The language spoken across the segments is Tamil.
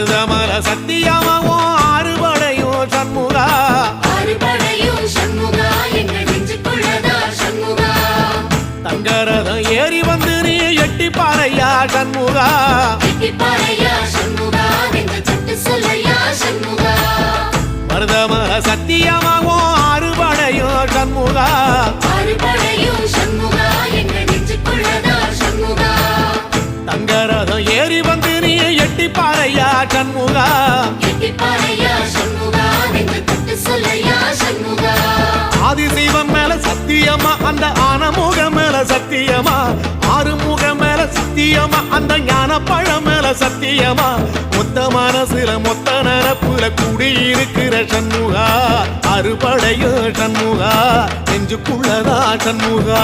மருதமல சத்தியமாவும் ஆறுபடையும் சண்முகா ஆறுபடையும் சண்முகா எங்க நெஞ்சுக்குள்ளதா சண்முகா தங்கரதம் ஏறி வந்து நீ எட்டி பாறையா சண்முகா எட்டி பாறையா சண்முகா எங்க சட்டு சொல்லையா சண்முகா மருதமல சத்தியமாவும் ஆறுபடையும் சண்முகா ஆறுபடையும் சண்முகா எங்க நெஞ்சுக்குள்ளதா சண்முகா தங்கரதம் ஏறி வந்து நீ எட்டி பாறையா சண்முகா எட்டி பாறையா சண்முகா எங்க சட்டு சொல்லையா சண்முகா ஆதிசைவம் மேல சத்தியமா அந்த ஆனமுக மேல சத்தியமா ஆறுமுக மேல சத்தியமா அந்த ஞான பழம் மேல சத்தியமா மொத்த மனசுல மொத்த நரப்புல குடியிருக்கிற சண்முகா அறுபடையோ சண்முகா நெஞ்சுக்குள்ளதா சண்முகா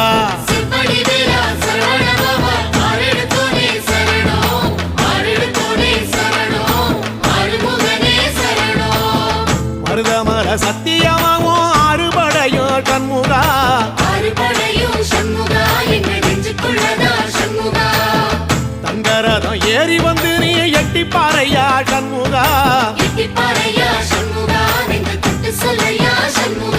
சிவடி வேலா சரவணபவா ஆரெடுத்தோனே சரணம் ஆரெடுத்தோனே சரணம் ஆறுமுகனே சரணம் மருதமல சத்தியமாவும் ஆறுபடையோ சண்முகா ஆறுபடையும் சண்முகா எங்க நெஞ்சுக்குள்ளதா சண்முகா தங்கரதம் ஏறி வந்து நீ எட்டி பாறையா சண்முகா எட்டி பாறையா சண்முகா எங்க தட்டு சொல்லையா சண்முகா